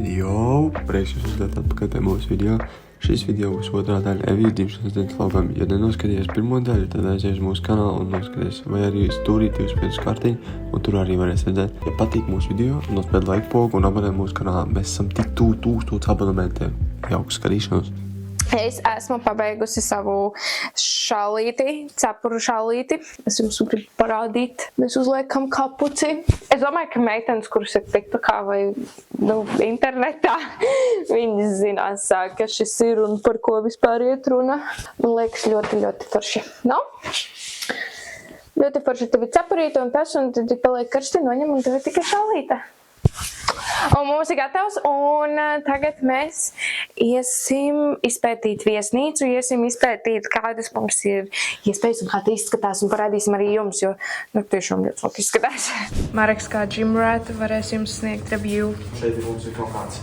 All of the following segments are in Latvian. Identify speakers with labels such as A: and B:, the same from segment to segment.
A: Jo, prieks jūs esat atpakaļ pie mūsu video. Šis video būs otrā daļa Evijas dzimšanas dienas vlogam. Ja nenoskaties pirmo daļu, tad aizies mūsu kanālu un noskaties. Vai arī stūrīti uz pēc kartiņu, un tur arī varēs redzēt. Ja patīk mūsu video, nospēd like pogu un abonē mūsu kanālā. Mēs esam tik 1000 abonementiem. Jauku skatīšanos.
B: Es esmu pabeigusi savu šalīti, cepuru šalīti. Es jums gribu parādīt. Mēs uzliekam kapuci. Es domāju, ka meitenes, kuras ir TikTokā vai internetā, viņas zinās, kas šis ir un par ko vispār iet runa. Man liekas ļoti forši. No? Ļoti forši tev ir cepurīte un tas, un tad paliek karsti noņem, un tev ir tikai šalīte. Un mums ir gatavs, un tagad mēs iesim izpētīt viesnīcu, iesim izpētīt, kādas mums ir iespējas un kā tā izskatās, un parādīsim arī jums, jo, tiešām ļoti labi izskatās. Mareks kā gym rat varēs jums sniegt review.
A: Šeit mums ir kaut kāds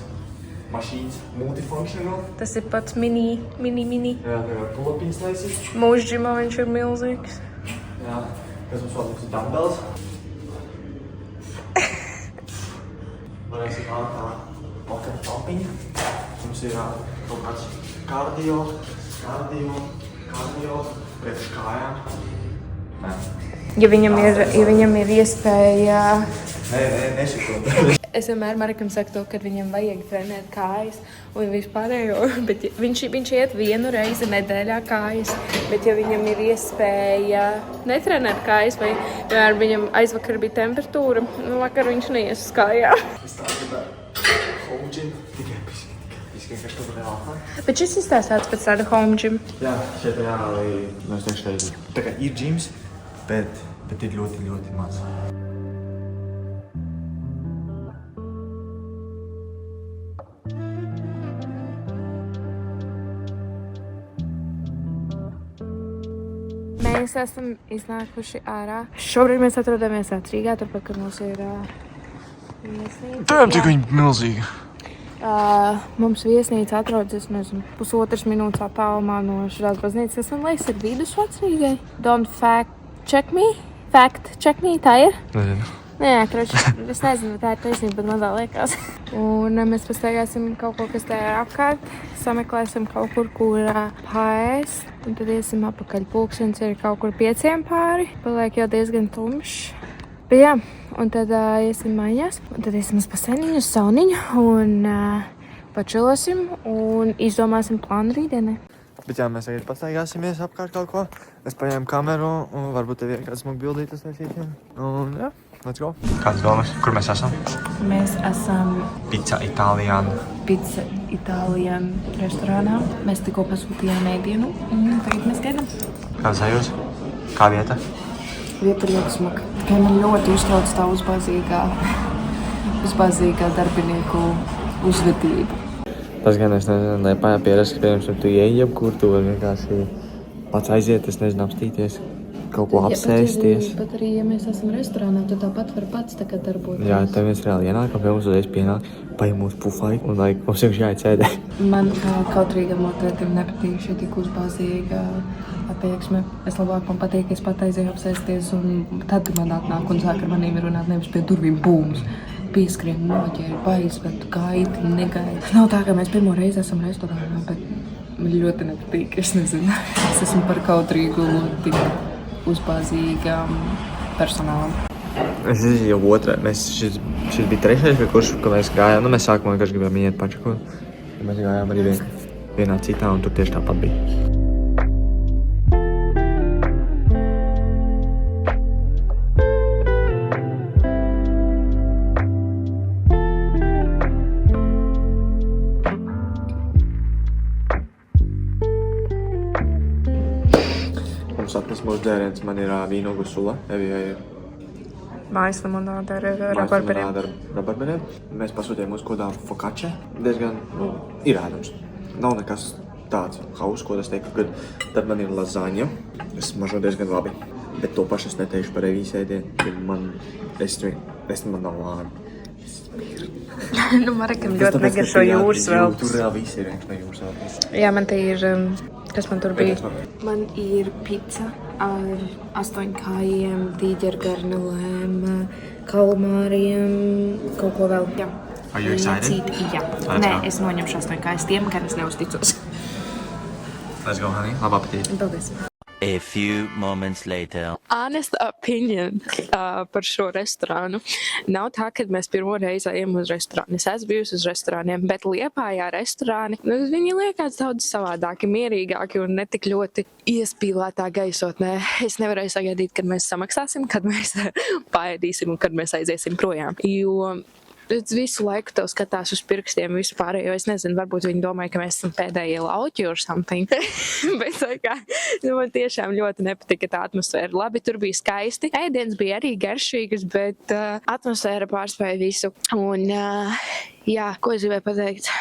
A: mašīnas multifunctional.
B: Tas ir pats mini.
A: Jā, tā kā pull-upiņas taisīt.
B: Mūsu džimā viņš ir milzīgs.
A: Jā, kas mums vēl ir dumbbells. Varēsim ātrā okra pampiņa. Mums ir kaut kāds kardio, priekš kājām. Nē.
B: Ja viņam ir iespēja...
A: Nē, nesakot.
B: Es vienmēr Marekam saku to, ka viņam vajag trenēt kājas un vispārējo, bet viņš iet vienu reizi nedēļā kājas, bet ja viņam ir iespēja netrenēt kājas vai viņam aizvakar bija temperatūra, vakar viņš neies uz kājām.
A: Es tā gribētu home gym, tikai vienkārši kaut kādā ātrā.
B: Bet šis izstāstāts pēc tāda home gym.
A: Jā, šeit reāli, es teikšu teicu, tā kā ir gyms, bet ir ļoti maz.
B: Mēs esam iznākuši ārā. Šobrīd mēs atrodamies Rīgā, turpat, kad mums ir viesnīca.
A: Tām tik viņa milzīga.
B: Mums viesnīca atrodas, nezinu, 1,5 minūtes attālumā no šādās baznīcas, kas man liekas ir vidusvats Rīgai. Don't fact check me, tā ir?
A: Nezinu.
B: Jā, es nezinu, tā ir taisnība, bet man tā liekas. Un mēs pastaigāsim kaut ko, kas tā ir apkārt, sameklēsim kaut kur paēst, un tad iesim apakaļ. Pulkstenis ir kaut kur 5 pāri, paliek jau diezgan tumšs. Bet jā, un tad iesim mājās, un tad iesim uz basēniņu, uz sauniņu, un pačilosim, un izdomāsim plānu rītdienai.
A: Bet jā, mēs tagad pastaigāsimies apkārt kaut ko. Es paņēmu kameru, un varbūt tev ir kāds smuk bildītas taisīt. Un jā. Let's go. Kāds domas? Kur mēs esam?
B: Mēs esam
A: Pizza Itālijān
B: restorānā. Mēs tikko pasūtījām ēdienu un tagad mēs gaidām.
A: Kāds sajūts? Kā vieta?
B: Vieta ir ļoti smuka. Tikai man ļoti uztrauc tā uzbāzīgā darbinieku uzvedība.
A: Tas gan es nezinu, lai pierast, ka piemēram tu ieej jebkur, tu var vienkārši pats aiziet, es nezinu, apstīties. Kaut ko apsēsties.
B: Bet arī, ja mēs esam restorānā, tad tāpat var pats tagad darboties.
A: Jā, tā mēs reāli ienākam, pie mums uzreiz pienāk, paņem mūsu pufai un mums jau jāiet sēdē.
B: Man kautrīgam notētim nepatīk šī tik uzbāzīga attieksme. Es labāk man patīk, es pat aizēju apsēsties un tad man atnāk un sāk ar manīm runāt nevis pie durvīm būms. Pieskrien, noķēri, paizved, gaidi, negaidi. Nav tā, ka mēs pirmo reizi esam restorānā, bet man ļoti nepatīk, es nezinu. Es esmu par kautrīgu tik uzbāzīgām personālam.
A: Es jau šis bija trešais, ka mēs gājām. Mēs sākumā vienkārši gribējām iet pačakot. Mēs gājām arī vienā citā un tur tieši tāpat bija. Atnes mūsu dzēriens, man ir vīnogu sula, Evijai ir
B: Mājas limonāde ar rabarberiem.
A: Mēs pasūtījām uz kodā focaccia, diezgan, ir ēdams. Nav nekas tāds haus, ko es teiktu, kad tad man ir lazaņa, es mažo diezgan labi, bet to pašu es neteikšu par Evijas ēdienu, jo man nav lāni.
B: Marekam ļoti negaršo jūras vēl.
A: Tur reāli visi ir vienkārši no jūras vēl.
B: Jā, man te ir, kas man tur bija? Man ir pizza ar 8 kājiem, dīģergarnelēm, kalmāriem, kaut ko vēl. Jā.
A: Are you excited?
B: Jā.
A: Let's
B: Nē,
A: go.
B: es noņemšu 8 kājas tiem, kad es neuzticos.
A: Let's go, honey. Labu apetīti.
B: Paldies.
C: A few moments later.
B: Honest opinion par šo restorānu. Nav tā, ka mēs pirmo reizi ejam uz restorānu. Es esmu bijusi uz restorāniem, bet Liepājā restorāni, viņi liekas daudz savādāki, mierīgāki un netik ļoti iespīlētā gaisotnē. Es nevarēju sagaidīt, kad mēs samaksāsim, kad mēs paēdīsim un kad mēs aiziesim projām. Jo visu laiku tev skatās uz pirkstiem vispārējo. Es nezinu, varbūt viņi domāja, ka mēs esam pēdējie lauķi or something. Bet man tiešām ļoti nepatika tā atmosfēra. Labi, tur bija skaisti. Ēdienas bija arī garšīgas, bet atmosfēra pārspēja visu. Un jā, ko es gribēju pateikt?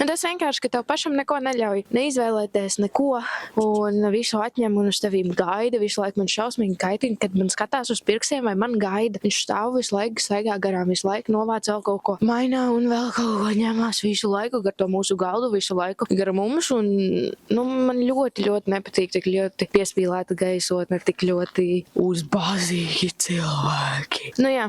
B: Tas vienkārši, ka tev pašam neko neļauj neizvēlēties neko un visu atņem un uz tevīm gaida. Visu laiku man šausmīgi kaitina, kad man skatās uz pirkstiem vai man gaida. Viņš stāv visu laiku, staigā garām, visu laiku novāc vēl kaut ko mainā un vēl kaut ko ņemās visu laiku gar to mūsu galdu, visu laiku gar mums. Un, man ļoti, ļoti nepatīk tik ļoti piespīlēta gaisotne, tik ļoti uzbāzīgi cilvēki. Jā,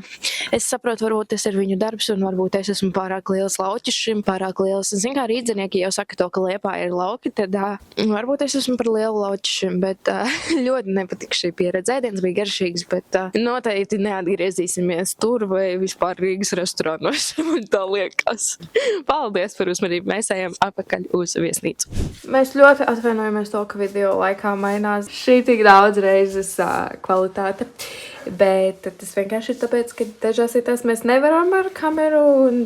B: es saprotu, varbūt tas ir viņu darbs un varbūt es esmu pārāk liels lauķis šim, pārāk liels. Zin kā rīdzinieki jau saka to, ka Liepāja ir lauki, tad varbūt es esmu par lielu lauķi šim, bet ļoti nepatika šī pieredze. Ēdienas bija garšīgas, bet noteikti neatgriezīsimies tur vai vispār Rīgas restorānos. Man tā liekas. Paldies par uzmanību. Mēs ejam atpakaļ uz viesnīcu. Mēs ļoti atvainojamies to, ka video laikā mainās šī tik daudz reizes kvalitāte. Bet tas vienkārši ir tāpēc, ka dažās vietās mēs nevaram ar kameru un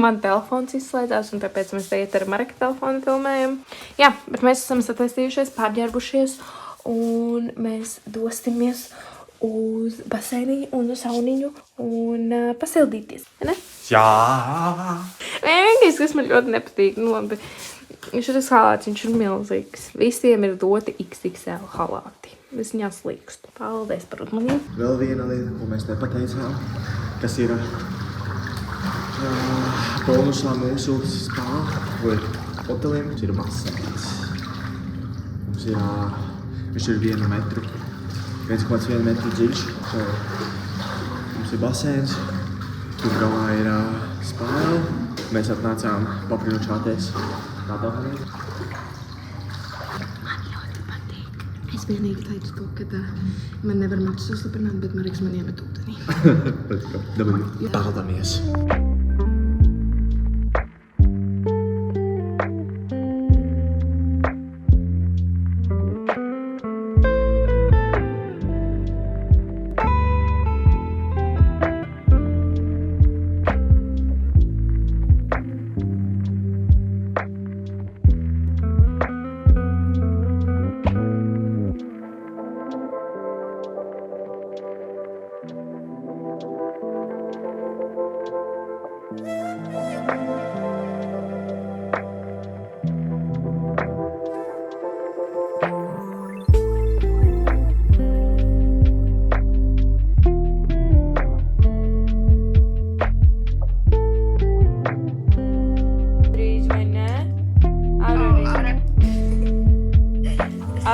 B: man telefons izslēdzās un tāpēc mēs tagad ar Mareka telefonu filmējam. Jā, bet mēs esam sataistījušies, pārģērbušies un mēs dosimies uz baseiniņu un uz sauniņu un pasildīties, ne?
A: Jā!
B: Vienīgais, kas man ļoti nepatīk, labi, šis halāts, viņš ir milzīgs. Visiem ir doti XXL halāti. Es viņā slīkstu. Paldies par uzmanību.
A: Vēl viena lieta, ko mēs nepateicām, kas ir bonusā mūsu spā vai hoteliem, ir basēns. Mums ir, viņš ir 1 metru, 1,1 metru dziļš. Mums ir basēns, tur galā ir spāle. Mēs atnācām paprinučāties. Tādā panīt.
B: Es vienīgi teicu to, ka man nevar matus uzlipināt, bet Mareks man iemet ūdenī.
A: Let's go. Dabūju. Paldamies.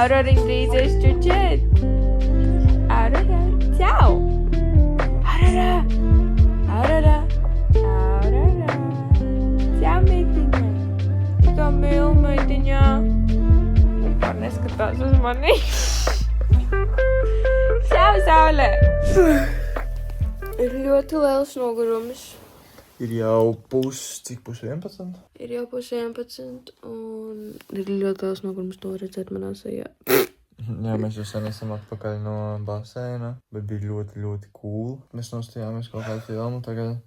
B: Aurora drīz čučēt. Aurora, čau! Aurora! Aurora! Aurora! Čau, meitiņa! Tā mīl, meitiņā! Vispār neskatās uz mani. Čau, saule! Ir ļoti liels nogurums.
A: Ir jau cik 11?
B: Ir jau 11 un ir ļoti liels nogurums to redzēt manā sejā.
A: Jā, mēs jau sen esam atpakaļ no baseina, bet bija ļoti, ļoti cool. Mēs nostājāmies kaut kādu filmu tagad.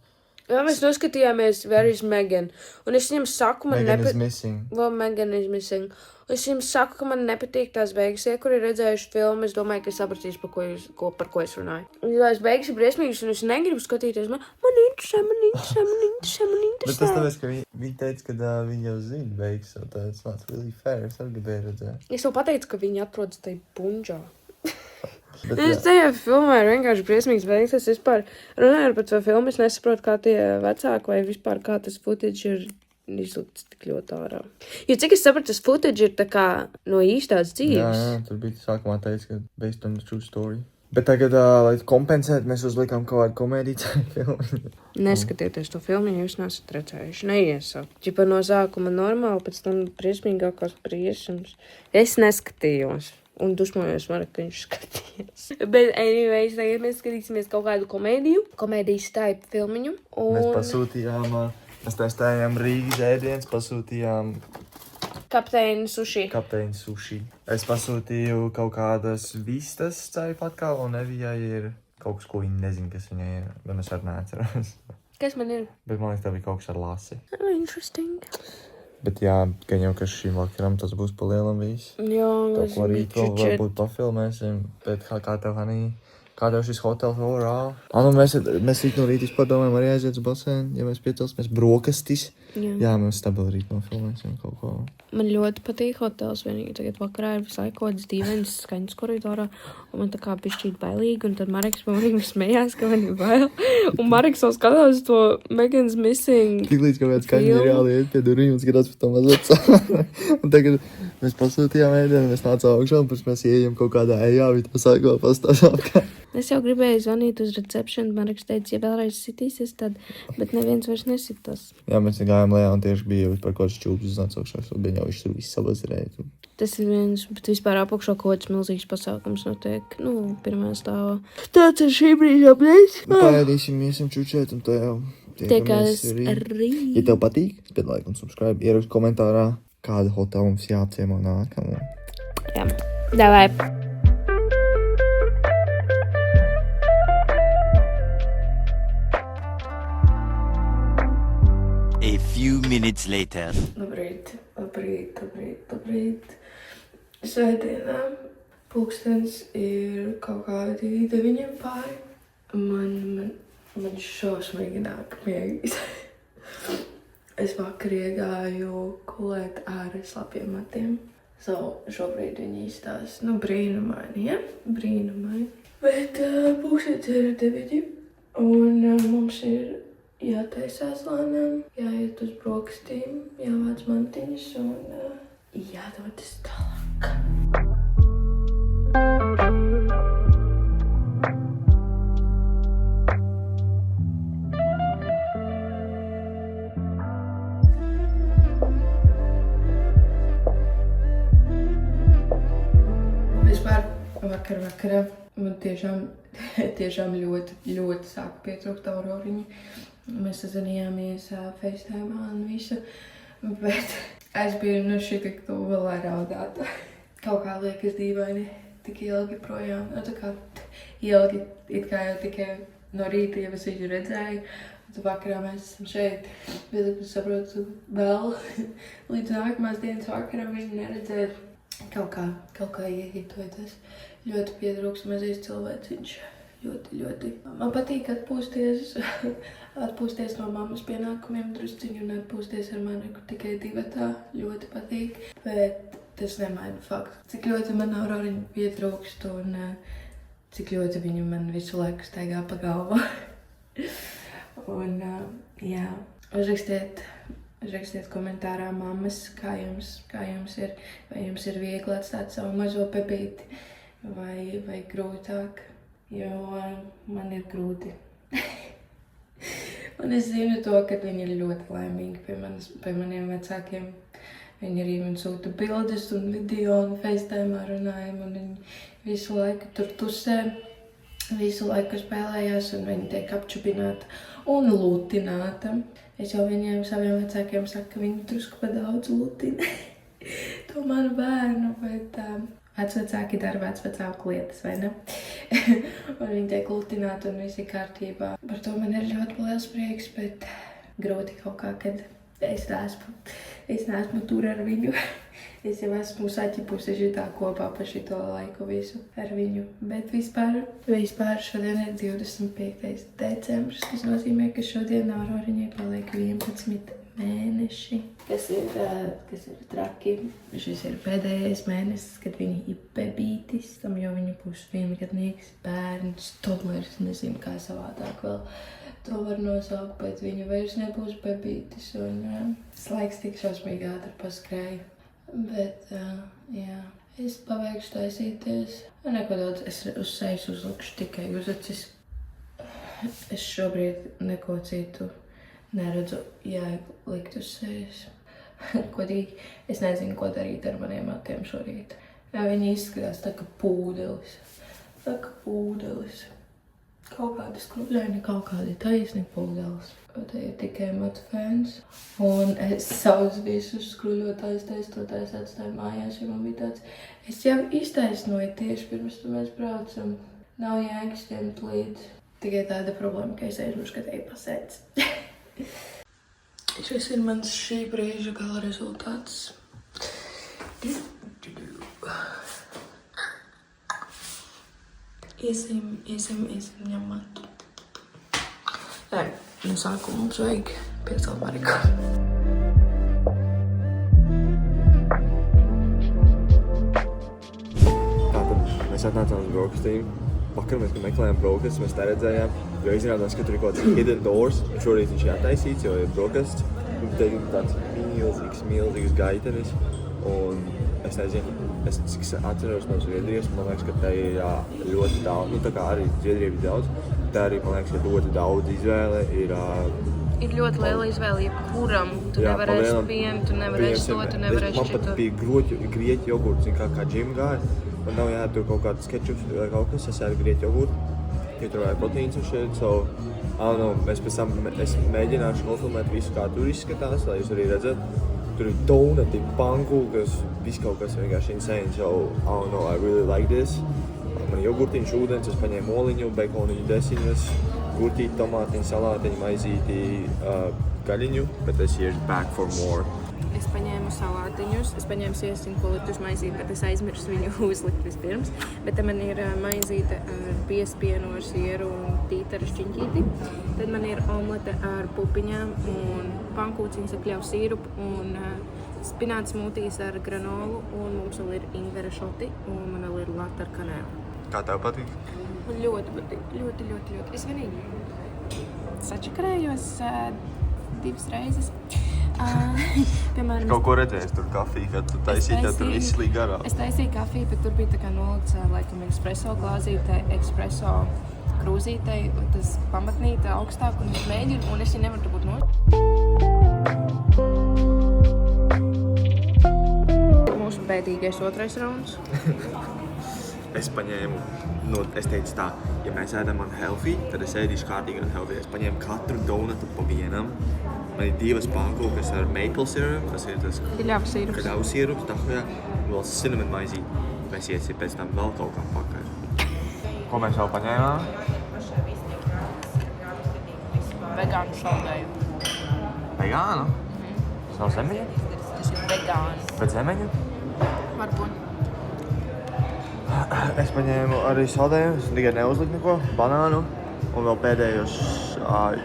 B: Jā, mēs noskatījāmies Where is Megan? Un es viņam saku, man
A: Megan is missing.
B: Well, Megan is missing. Un es viņam saku, ka man nepatīk tās beigas. Ja, kur ir redzējuši filmu, es domāju, ka es sapratīšu, par ko es runāju. Tās beigas ir briesmīgas, un es negribu skatīties. Man interesē.
A: Bet tas tāpēc, ka viņi teica, ka viņi jau zina beigas, so that's not really fair. Es arī gribēju redzēt.
B: Es jau pateicu, ka viņi atrodas tai punģā. Es tajā filmā ir vienkārši briesmīgs beigas. Es vispār runāju par to filmu, es nesaprotu, kā tie vecāki vai vispār kā tas footage ir izlikts tik ļoti ārā. Jo cik es sapratu, tas footage ir tā kā no īstās dzīves.
A: Jā, tur bija sākumā teica, ka based on the true story. Bet tagad, lai kompensētu, mēs uzlikām kaut kādu komēdiju filmu.
B: Neskatieties to filmu, ja jūs nesat redzējuši. Neiesāk. Čipa no sākuma normāli, pēc tam briesmīgākās briesmas. Es neskatījos. Un dusmojos varu, ka viņš skatījās. Bet, anyways, tagad mēs skatīsimies kaut kādu komēdiju. Komēdijas type filmiņu.
A: Mēs pasūtījām, mēs testējām Rīgas ēdienas, pasūtījām
B: Kapteini suši.
A: Es pasūtīju kaut kādas vistas ceļu atkal, un Evijai ir kaut kas, ko viņa nezina, kas viņai ir. Gan es arī neatceros.
B: Kas man ir?
A: Bet man liekas, tā bija kaut kas ar lasi.
B: Oh, interesting.
A: Bet jā, gan jau, ka šīm vakaram tas būs pa lielam viss.
B: Jā,
A: kaut ko rīt vēl varbūt pafilmēsim, bet kā tev, Hanī? Kā tev šis hotels overall? Nu mēs rīt no rīt vispār domājam arī aiziet uz basēnu, ja mēs piecelsimies brokastis. Jā, mēs stabili rīt nofilmēsim kaut ko.
B: Man ļoti patīk hotels, vienīgi tagad vakarā ir visai kaut kāds dīvains skaņas koridorā, un man tā kā pišķīt bailīgi, un tad Mareks man smējās, ka man ir bail. Un Mareks vēl skatās to Megan's Missing.
A: Tik līdz kaut kāds skaņa reāli iet pie durvīm un skatās par to mazliet. Un tagad mēs pasūtījām ēdienu, mēs nācām augšā, un pirms mēs ieejam kaut kādā ejā, viņi tā sāk vēl pastāst apkārt.
B: Es jau gribēju zvanīt uz recepšanu, Mareks teica, ja vēlreiz sitīsies tad, bet neviens vairs nesitās.
A: Jā, mēs gājām lejā un tieši bija jau par kaut kāds čūpus uznāca augšā, un bija jau viņš tur viss sabazirēja. Tas
B: ir viens, bet vispār apakšā kaut kāds milzīgs pasākums notiek, pirmā stāvā. Tāds ir šī brīža apdēļ.
A: Pagaidīsim, iesim čučēt, un to jau
B: tiekās rīt.
A: Ja tev patīk, spied like un subscribe, ierakst komentārā, kāda hotela mums jāapciemo nākamā.
B: Jā, davai.
C: A few minutes later.
B: Labrīt. Svētdienā pulkstens ir kaut kādi 9 pāri. Man šausmīgi nāk miegs. Es vakar iegāju gulēt ar slapjiem matiem. Šobrīd viņi izstās, brīnumaini, ja? Brīnumaini. Bet pulkstens ir 9 un mums ir jātaisās lēnām, jāiet uz brokastīm, jāvāc mantiņas un jādodas tālāk. Vispār vakarā man tiešām ļoti sāka pietrūkt auroriņu. Mēs sazinājāmies FaceTime'ā un visu, bet es biju šitik tuvu vēl raudāt. Kaut kā liekas dīvaini, tik ilgi projām, tā kā ilgi, it kā jau tikai no rīta jau es viņu redzēju, un vakarā mēs esam šeit, bet es saprotu vēl līdz nākamās dienas vakaram viņu neredzēt. Kaut kā iehitoties, ļoti pietrūks mazais cilvēciņš. Ļoti. Man patīk atpūsties no mammas pienākumiem drusciņu un atpūsties ar Mariku tikai divatā. Ļoti patīk, bet tas nemaina faktu. Cik ļoti man auroriņu pietrūkst un cik ļoti viņu man visu laiku staigā pa galvu. Un jā, uzrakstiet komentārā mammas, kā jums ir, vai jums ir viegli atstāt savu mazo pepīti vai grūtāk. Jo man ir grūti. Un es zinu to, ka viņi ir ļoti laimīgi pie maniem vecākiem. Viņi arī man sūta bildes un video un FaceTime'ā runājam, un viņi visu laiku tur tusē, visu laiku spēlējās, un viņi tiek apčupināta un lutināta. Es jau viņiem saviem vecākiem saku, ka viņi drusku pa daudz lutina to manu bērnu, bet vecvecāki dara vecvecāku lietas, vai ne? Un viņi tiek lutināti un viss ir kārtībā. Par to man ir ļoti liels prieks, bet grūti kaut kā, kad es neesmu tur ar viņu. Es jau esmu saķipusi šitā kopā pa šito laiku visu ar viņu. Bet vispār šodien ir 25. decembris. Tas nozīmē, ka šodien Auroriņai paliek 11 mēneši. Kas ir traki. Šis ir pēdējais mēnesis, kad viņa ir bebītis. Tam jau viņa būs 1-gadnieks bērns. Tomēr es nezinu, kā savādāk vēl to var nosaukt, bet viņa vairs nebūs bebītis. Un laiks tik šausmīgi ātri paskrēja. Bet, jā, Es pabeigšu taisīties. Neko daudz, es uz sejas uzlikšu tikai uz acis. Es šobrīd neko citu neredzu jēgu likt uz sejas. Kodīgi, es nezinu, ko darīt ar maniem matiem šorīt. Viņi izskatās tā kā pūdelis. Kaut kādi skruļaini, kaut kādi taisni pūdelis. Te ir tikai matu fans. Un es savus visus skruļotājus, taistotājus atstāju mājās, jo man bija tāds, es jau iztaisnoju tieši pirms mēs braucam. Nav jēgas ņemt līdzi. Tikai tāda problēma, ka es aizmiršu, ka te ir pasēdz. Šis ir mans šī brīža gala rezultāts. Iesim ņemot. Nē, no sākuma mums vajag piecelt Mariku.
A: Tātad mēs atnācām uz brokastīm. Vakar mēs, kad meklējām brokastis, mēs neredzējām, jo izrādās, ka tur ir kaut kāds hidden doors, un šorīt viņš ir attaisīts, jo ir brokasts. Te ir tāds milzīgs gaitenis, un es nezinu, cik atceros no Zviedrijas, man liekas, ka te ir ļoti daudz, tā kā arī Zviedrija ir daudz, te arī, man liekas, ka ļoti daudz izvēle ir...
B: Ir ļoti liela izvēle jebkuram, tu nevarēsi pienu, tu nevarēsi to, tu nevarēsi
A: šito. Man pat bija grieķu jogurts, kā džim gāja, man nav jātur kaut kāds ketčups vai kaut kas, es ēdu grieķu jogurtu, jo tur vajag proteīns un šeit, es mēģināšu nofilmēt visu, kā tur izskatās, lai jūs arī redzat. Tur ir donati, pankūkas, viss kaut kas vienkārši insane, so I really like this. Man ir jogurtiņš, ūdens, es paņēmu oliņu, bekoniņu, desiņas, gurtīti, tomātiņu, salātiņu, maizīti, gaļiņu, bet es iešu back for more.
B: Es paņēmu salātiņus, es paņēmu siesiņu, ko likt uz maizīti, bet es aizmirsu viņu uzlikt vispirms. Bet te man ir maizīte ar piespienu, ar sieru un tītaru šķiņķīti. Tad man ir omlete ar pupiņām un pankūciņas ar kļavu sīrupu un spināts smūtijs ar granolu un mums vēl ir ingvera šoti un man vēl ir lata ar kanēlu.
A: Kā tev patīk?
B: Man ļoti patīk, ļoti. Es vienīgi sačakarējos 2 reizes. Piemēram,
A: kaut ko redzējis tur kafiju, kad tu taisīji, tad tur viss līg garā.
B: Es taisīju kafiju, bet tur bija tā kā nolikts, laikam, espresso glāzītē, espresso krūzītē, tas pamatnīte augstāk, un es mēģinu, un es viņu nevaru būt Mūsu bēdīgais 2. rauns.
A: Es paņēmu, es teicu tā, ja mēs ēdam unhealthy, tad es ēdīšu kārtīgi unhealthy. Es paņēmu katru donatu pa vienam. Man ir 2 pankūkas ar maple syrup, tas ir tas kļavu sīrups, tahujā, vēl cinnamon maizīti. Mēs iesim pēc tam vēl kaut kā pakaļ. Ko mēs vēl paņēmām?
B: Vegānu šaldēju.
A: Vegānu? Tas nav zemeņu?
B: Tas ir vegānu.
A: Bet zemeņu?
B: Varbūt.
A: Es paņēmu arī saldējumus, tikai neuzliku neko, banānu un vēl pēdējos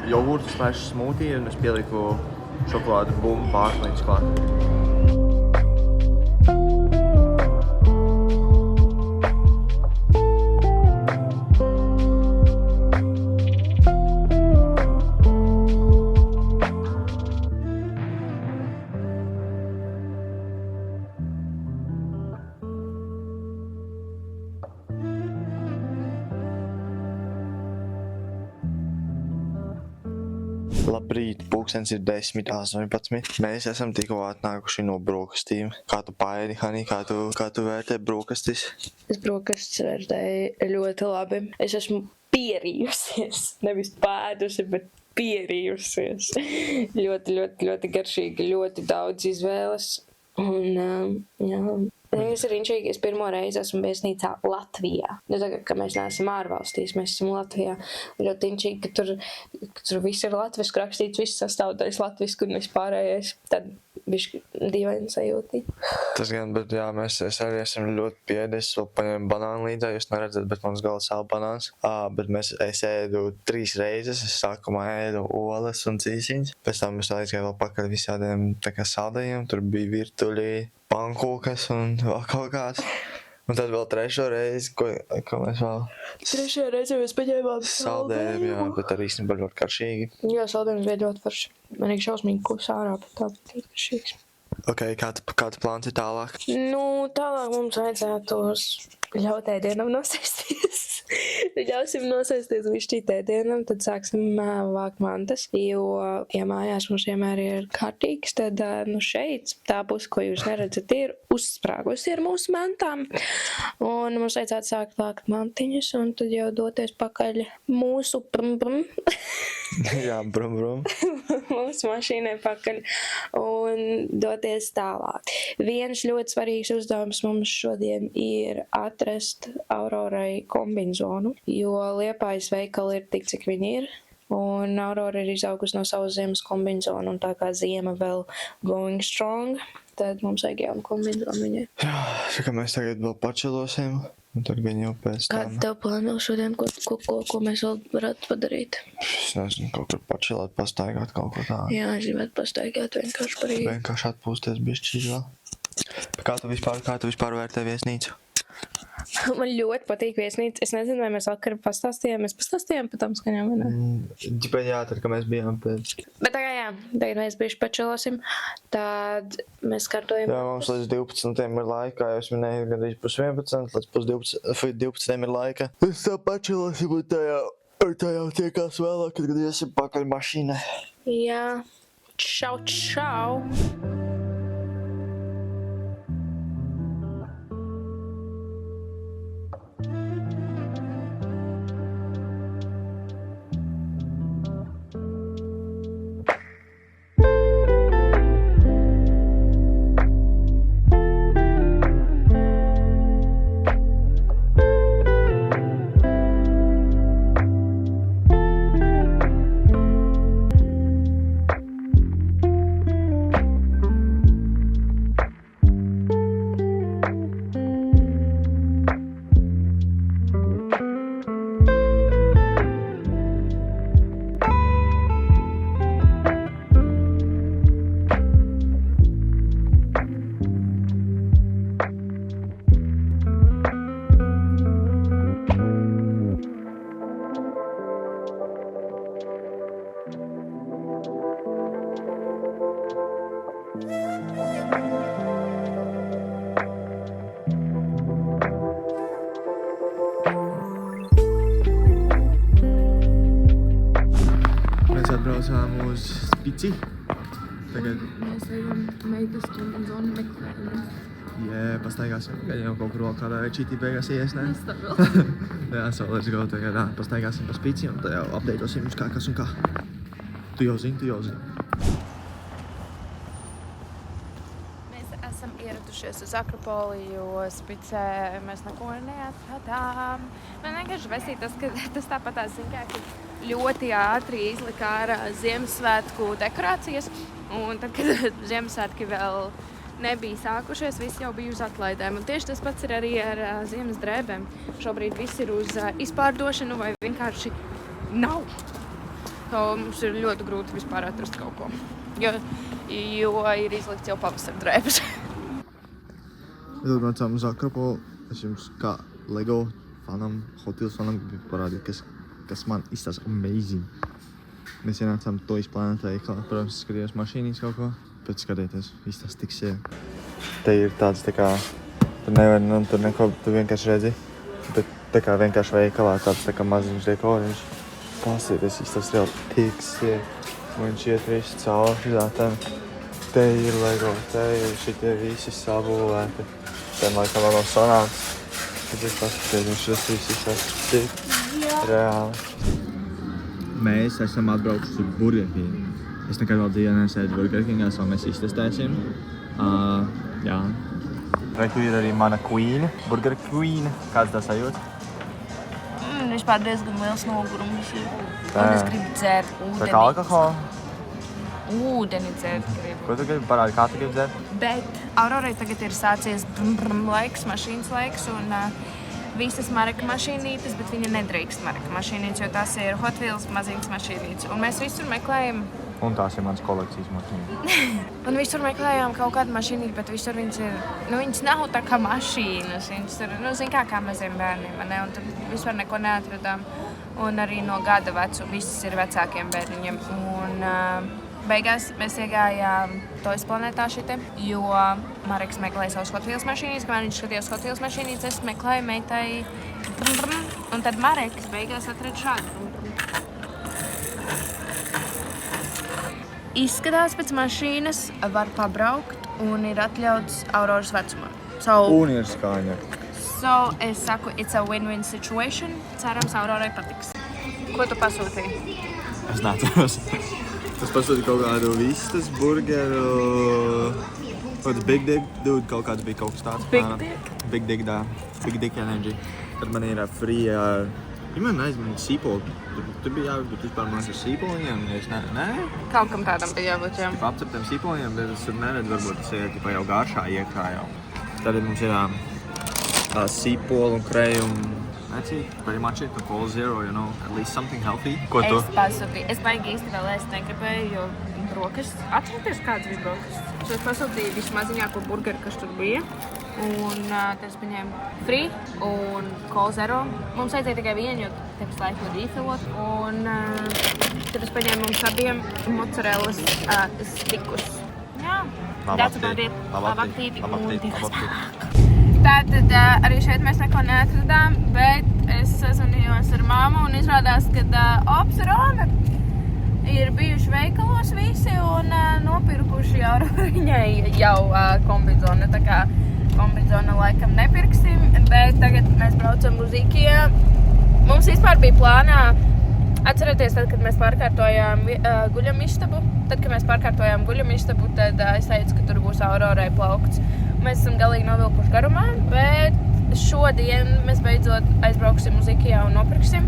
A: jogurtu slash smoothie un es pieliku šokolādu bumbu pārsliņas klāt. Labrīt, pulkstens ir 10:18. Mēs esam tikko atnākuši no brokastīm. Kā tu paēdi, Hani? Kā tu vērtē brokastis?
B: Es brokastis vērtēju ļoti labi. Es esmu pierījusies. Nevis pēdusi, bet pierījusies. Ļoti garšīgi, ļoti daudz izvēles. Un, jā. Es ir inčīgi, es pirmo reizi esmu viesnīcā Latvijā. Tagad, ka mēs neesam ārvalstīs, mēs esam Latvijā. Ļoti inčīgi, ka tur viss ir latvisku rakstīts, viss sastāvdaļas latvisku un vispārējais. Tad bišķi dīvaini sajūtī.
A: Tas gan, bet jā, es arī esam ļoti piedies. Vēl paņēmu banānu līdzā, jūs neredzat, bet mums galā sāla banāns. Bet es ēdu 3 reizes. Es sākumā ēdu olas un cīsiņas. Pēc tam es aizgāju vēl pakaļ visādiem tā kā saldējiem. Tur bija virtuļi, pankūkas un vēl kaut kāds. Un tad vēl 3. reizi, ko mēs vēl...
B: 3. reizi mēs paņēmām
A: saldējumu, jā, bet arī īstenībā ļoti karšīgi.
B: Jā, saldējums bija ļoti forši. Man ir šausmīgi, ko sārā, bet tā bija ļoti karšīgs.
A: Ok, kāds plāns ir tālāk?
B: Nu, tālāk mums vajadzētu ļaut ēdienam nosēsties. Ļausim nosēsties višķīt ēdienam, tad sāksim vākt mantas. Jo, ja mājās mums vienmēr ir kārtīgs, tad nu šeit tā puse, ko jūs neredzat, ir uzsprāgusi ar mūsu mantām. Un mums vajadzētu sākt vākt mantiņas un tad jau doties pakaļ mūsu brum.
A: Jā, brum.
B: Mūsu mašīnai pakaļ un doties tālāk. Viens ļoti svarīgs uzdevums mums šodien ir atrast Aurorai kombinzonu, jo Liepājas veikali ir tik, cik viņi ir. Un Aurora ir izaugusi no savas ziemas kombinzonu, un tā kā ziema vēl going strong, tad mums vajag jaunu kombinzonu viņai.
A: Jā, ka mēs tagad vēl pačilosim, un tad gan jau pēc tam.
B: Kāda tev plāna vēl šodien, ko mēs vēl varētu padarīt?
A: Es nezinu, kaut kur pačilāt, pastaigāt kaut ko tādu.
B: Jā, es gribētu pastaigāt vienkārši par īru.
A: Vienkārši atpūsties bišķi vēl. Kā tu vispār vērtē viesnīcu?
B: Man ļoti patīk viesnīca. Es nezinu, vai mēs vakar pastāstījām. Mēs pastāstījām par tām skaņām, vai ne?
A: Jā, tad, kad mēs bijām pēc...
B: Bet tagad jā, tagad mēs bišķi pačilosim. Tad mēs kārtojam...
A: Jā, mums līdz 12 ir laika, jau es minēju, gandrīz pus 11, līdz 12 ir laika. Mēs tā pačilosim un tā jau tiekās vēlāk, kad iesim pakaļ mašīnai.
B: Jā. Čau.
A: Mēs atbraucām uz Spici. Tagad...
B: Mēs ejam meitas kombinzonu meklējumu.
A: Jā, pastaigāsim. Gan jau kaut kur vēl kādā večītī beigās ies, ne? Jā, so let's go tagad. Pastaigāsim pa Spici un tad jau updateosim jums kā, kas un kā. Tu jau zini.
B: Mēs esam ieradušies uz Akropoli, jo Spicē mēs neko neatradām. Man vienkārši vesīja tas, ka tas tāpatās zina, ka ļoti ātri izlika ārā Ziemassvētku dekorācijas. Un tad, kad Ziemassvētki vēl nebija sākušies, visi jau bija uz atlaidēm. Un tieši tas pats ir arī ar ziemas drēbēm. Šobrīd viss ir uz izpārdošanu vai vienkārši nav. To mums ir ļoti grūti vispār atrast kaut ko. Jo ir izlikts jau pavasara drēbes.
A: Tad braucām uz Akropoli. Es jums kā Lego fanam, Hotels fanam gribu parādīt, kas man izstāsta amazing. Mēs ienācām to izplānēt veikalā. Protams, skatījos mašīnīs kaut ko. Pēc skatieties, izstāsta tik sievi. Te ir tāds tā kā, tur nevar, tur neko, tu vienkārši redzi. Bet tā kā vienkārši veikalā tāds tā kā maziņš dekoriņš. Pasieties, izstāsta reāli tik sievi. Viņš iet visu cauri datām. Te ir Lego, te ir šitie visi sabūvēti. Te laikam vēl nav sanāks. Tad es paskaties, viņš viss izstāsta tik reāli. Mēs esam atbraukuši uz Burger King. Es nekad vēl dzīvē nesēdu Burger Kingā, so mēs iztestēsim. Jā. Reku ir arī mana queen, Burger Queen. Kāds tā sajūta?
B: Vispār diezgan liels nogurums ir. Un es gribu dzert ūdeni.
A: Tā kā alkohola?
B: Ūdeni dzert gribu.
A: Ko tu gribi parādi, kā tu gribi dzert?
B: Bet Aurorai tagad ir sācies laiks, mašīnas laiks un visas marka mašīnītes, bet viņa nedrīkst marka mašīnītes, jo tās ir Hot Wheels mazīgas mašīnītes. Un mēs visur meklējam...
A: Un tās ir mans kolekcijas mašīnītes.
B: Un visur meklējām kaut kādu mašīnīti, bet visur viņas ir... viņas nav tā kā mašīnas. Viņas ir, zin kā maziem bērniem, ne? Un tad vispār neko neatradām. Un arī no gada vecu, visas ir vecākiem bērniņiem. Un beigās mēs iegājām Toys planētā šite, jo Mareks meklēja savus Hot Wheels mašīnīs, kamēr viņš skatījās Hot Wheels mašīnīs, es meklēju meitai un tad Mareks beigās atrada šādu. Izskatās pēc mašīnas, var pabraukt un ir atļauts Auroras vecumā.
D: Un ir skaņa.
B: Es saku, it's a win-win situation. Cerams, Aurorai patiks. Ko tu pasūtīji?
D: Es neatceros. Es pasūtīju kaut kādu vistas burgeru. Kāds Big Dick, dude, kaut kāds bija kaut kas tāds.
B: Big Dick?
D: Big Dick, dā. Big Dick energy. Tad man ir free, man aizmēr sīpoli. Tur bija jābūt vispār mans ar sīpoliņiem, ja es nē?
B: Kaut kam tādam bija jābūt, jā.
D: Apceptiem sīpoliņiem, bet es neredzu, varbūt tas ir jau garšā iekšā jau. Tad mums ir sīpoli un krējumi. Pretty much it, Cola Zero, you know, at least something healthy. Ko tu?
B: Es pasūtīju. Es baigi īsti vēl ēst negribēju, jo brokastis. Atcerieties, kāds bija brokastis. Es pasūtīju vismaziņāko burgeru, kas tur bija. Un tas paņēma free un Cola Zero. Mums vajadzēja tikai vienu, jo tevis laiku var refillot. Un tad es paņēmu mums abiem mozzarellas stikus. Jā, that's about it. Labaktīti un divas pārāk. Tātad arī šeit mēs neko neatradām, bet es sazvanījos ar mammu un izrādās, ka Ops ar Omi ir bijuši veikalos visi un nopirkuši Auroriņai jau kombizonu. Tā kā kombizonu laikam nepirksim, bet tagad mēs braucam uz IKEA. Mums vispār bija plānā, atcerieties, tad, kad mēs pārkārtojām guļamistabu, tad es teicu, ka tur būs Aurorai plaukts. Mēs esam galīgi novilkuši garumā, bet šodien mēs beidzot aizbrauksim uz IKEA un nopirksim.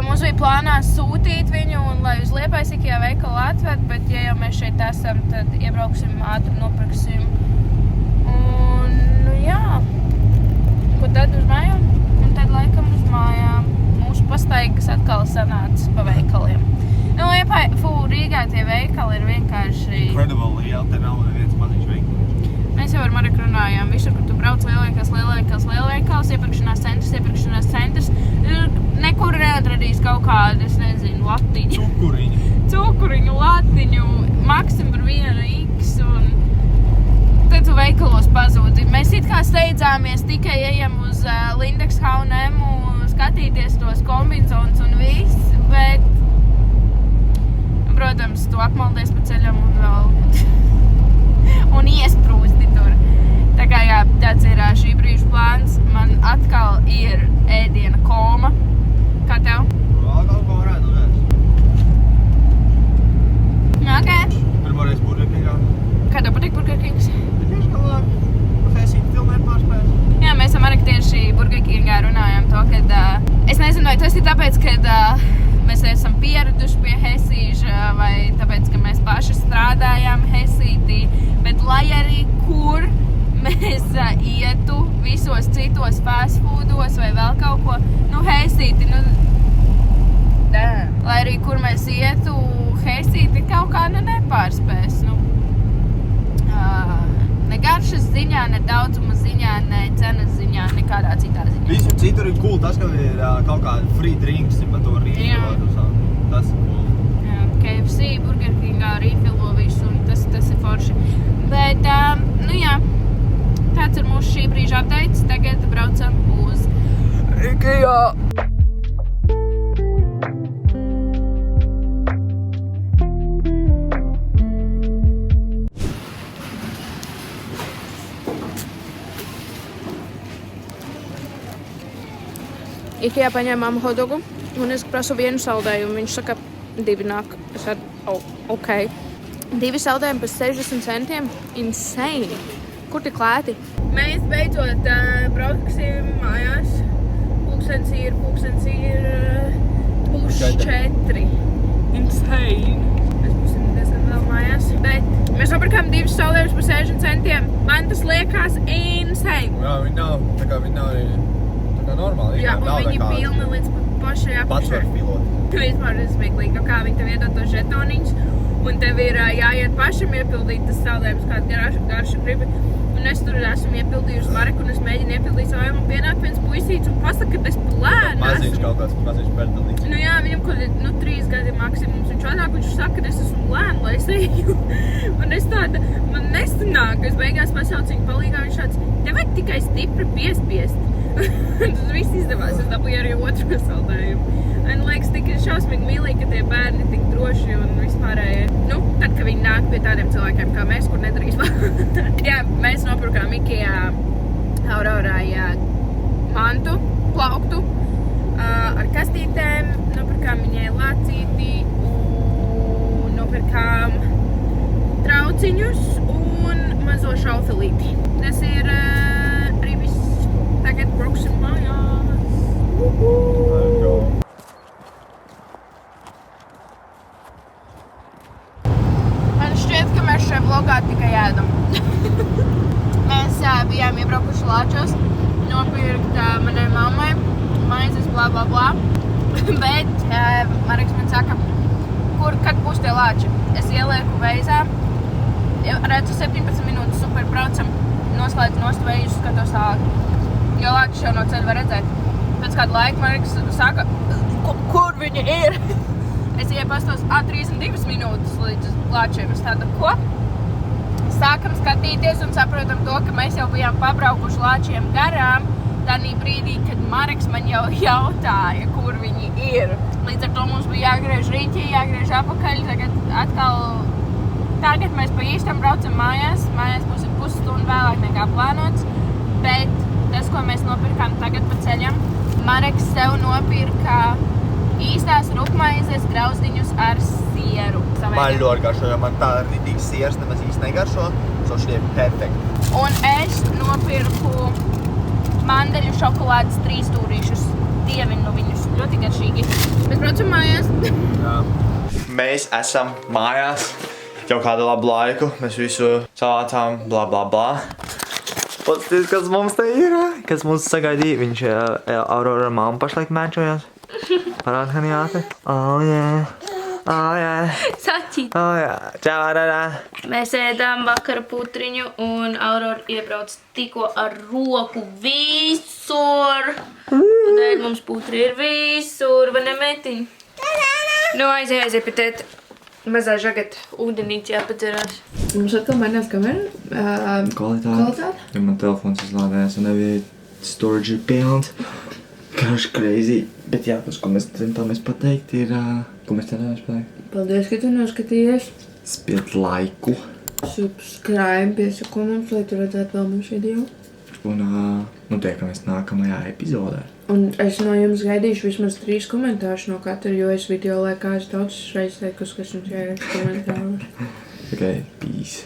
B: Mums bija plānā sūtīt viņu un lai uz Liepājas IKEA veikalu atved, bet ja jau mēs šeit esam, tad iebrauksim ātri, nopirksim. Un, nu jā, ko tad uz mājām? Un tad laikam uz mājām. Mūsu pastaigas atkal sanāca pa veikaliem. Nu, Rīgā tie veikali ir vienkārši...
D: Incredible, ja te nav neviens maziņš veikals.
B: Mēs jau ar Mareku runājām, visur, kur tu brauc lielveikals, iepirkšanās centrs, nekur neatradīs kaut kādu, es nezinu, latiņu. Cukuriņu, latiņu, maksim par 1x un tad tu veikalos pazūdi. Mēs it kā steidzāmies, tikai ejam uz Lindex H&M skatīties tos kombinzonus un viss, bet, protams, tu apmaldies pa ceļam un vēl... un iesprūsti tur. Tā kā jā, tāds ir šī brīža plāns. Man atkal ir ēdiena koma. Kā tev?
D: Kaut ko varētu vēst.
B: Ok.
D: Pirmoreiz Burger Kingā.
B: Kā tev patīk Burger Kings?
D: Tieši kā labi. Hēsīt filmēt pārspēs.
B: Jā, mēs ar Mareku tieši Burger Kingā runājām to, kad... es nezinu, vai tas ir tāpēc, kad mēs esam pieraduši pie Hesīža vai tāpēc, ka mēs paši strādājām Hesītī. Bet lai arī kur mēs ietu visos citos fast foodos vai vēl kaut ko, nu Hesīti, nu, lai arī kur mēs ietu, Hesīti kaut kā nepārspēs, nu, ne garšas ziņā, ne daudzuma ziņā, ne cenas ziņā, nekādā citā ziņā.
D: Visur citur ir cool tas, ka ir kaut kādi free drinks, pa to refillot. Tas ir cool.
B: Jā, KFC, Burger Kingā refillo visu un tas ir forši. Bet, nu jā, tāds ir mūsu šī brīža updates. Tagad braucam uz IKEA. IKEA paņēmām hotdogu un es prasu vienu saldējumu. Viņš saka, 2 nāk. Es ar, ok. 2 saldējumi par 60 centiem. Insane. Kur tik lēti? Mēs beidzot brauksim mājās. Pulkstens ir 4. Insane. Mēs būsim diezgan vēl mājās. Bet mēs nopirkām 2 saldējumus par 60 centiem. Man tas liekas insane.
D: Jā, viņi nav, tā kā normāli.
B: Jā, un viņi pilna līdz pašai apakšai.
D: Pats var filot.
B: Vispār ir smieklīgi, kā viņi tev iedod tos žetoniņus. un tev ir jāiet pašam iepildīt tas saldējums, kādu garšu gribi. Un es tur esmu iepildījusi Mareku, un es mēģinu iepildīt savu, man pienāk viens puisīts un pasaka, ka es plēnu
D: Maziņš kaut kāds, maziņš pērdalīts.
B: Nu jā, viņam kaut ir 3 gadi maksimums, viņš vairāk, viņš saka, ka es esmu lēna, lai es eju. Un es tāda, man nesanāk, es beigās pasaucu viņu palīgā, viņš tāds, tev vajag tikai stipri piespiest. Tas viss izdevās, es dabūju arī otru saldējumu. Man liekas, tik šausmīgi mīlīgi, ka tie bērni tik droši un vispārēji. Nu, tad, kad viņi nāk pie tādiem cilvēkiem kā mēs, kur nedarīs Jā, mēs nopirkām Ikea Aurorai mantu, plauktu ar kastītēm, nopirkām viņai lācīti un nopirkām trauciņus un mazo šaufelīti. Tas ir arī viss. Tagad brauksim mājās. Man šķiet, ka mēs šajā vlogā tikai ēdam. Mēs bijām iebraukuši Lāčos, nopirkt manai mammai maizes, blā, blā, blā. Bet Mareks man saka, kad būs tie Lāči? Es ielieku veizā, redzu 17 minūtes super braucam, noslēdzu nost veižu, skatos tālāk. Jo Lāčus jau no ceļa var redzēt. Pēc kādu laiku Mareks saka, kur viņi ir? Es iepastos 32 minūtes līdz Lāčiem. Es tāda, ko? Sākam skatīties un saprotam to, ka mēs jau bijām pabraukuši Lāčiem garām tādā brīdī, kad Mareks man jau jautāja, kur viņi ir. Līdz ar to mums bija jāgriež rīķī, jāgriež apakaļ. Tagad mēs pa īstam braucam mājās. Mājās būs pusstundu vēlāk nekā plānots. Bet tas, ko mēs nopirkām tagad pa ceļam, Mareks sev nopirka īstās rupmaizes grauzdiņus ar sieru.
D: Man ļoti garšo, jo man tā ridīgs siers nemaz īsti negaršo, so šitie ir perfekti.
B: Un es nopirku mandeļu šokolādes 3 stūrīšus. Dievinu viņus, ļoti garšīgi. Mēs braucam mājās.
D: Jā. Mēs esam mājās jau kādu labu laiku. Mēs visu savācām, blā, blā, blā. Pasties, kas mums te ir, kas mums sagaidīja. Viņš Aurora mamma pašlaik mēčojās. Parād, Haniāte. Oh, yeah. Oh, yeah.
B: Sacīt.
D: Oh, yeah. Čau, Aurora.
B: Mēs ēdām vakara putriņu un Aurora iebrauc tikko ar roku visur. Un dēļ mums putri ir visur, vai ne, metiņ? Nu, aiziet pie tēta. Mazā žagata ūdenīti jāpadzerās. Mums atkal mainās kamera.
D: Kvalitāte. Ja man telefons izlādējās un nebija storage ir pilns. Karš crazy. Bet jā, tas, ko mēs centāmies pateikt, ir... Ko mēs centāmies pateikt?
B: Paldies, ka tu noskatījies.
D: Spied laiku.
B: Subscribe, piesako mums, lai tu redzētu vēl mums video.
D: Un nu tiekamies nākamajā epizodē.
B: Un es no jums gaidīšu vismaz 3 komentārus no katra, jo es video laikā daudz reizes teikusi, kas jums jāiet komentārus.
D: Okay, peace.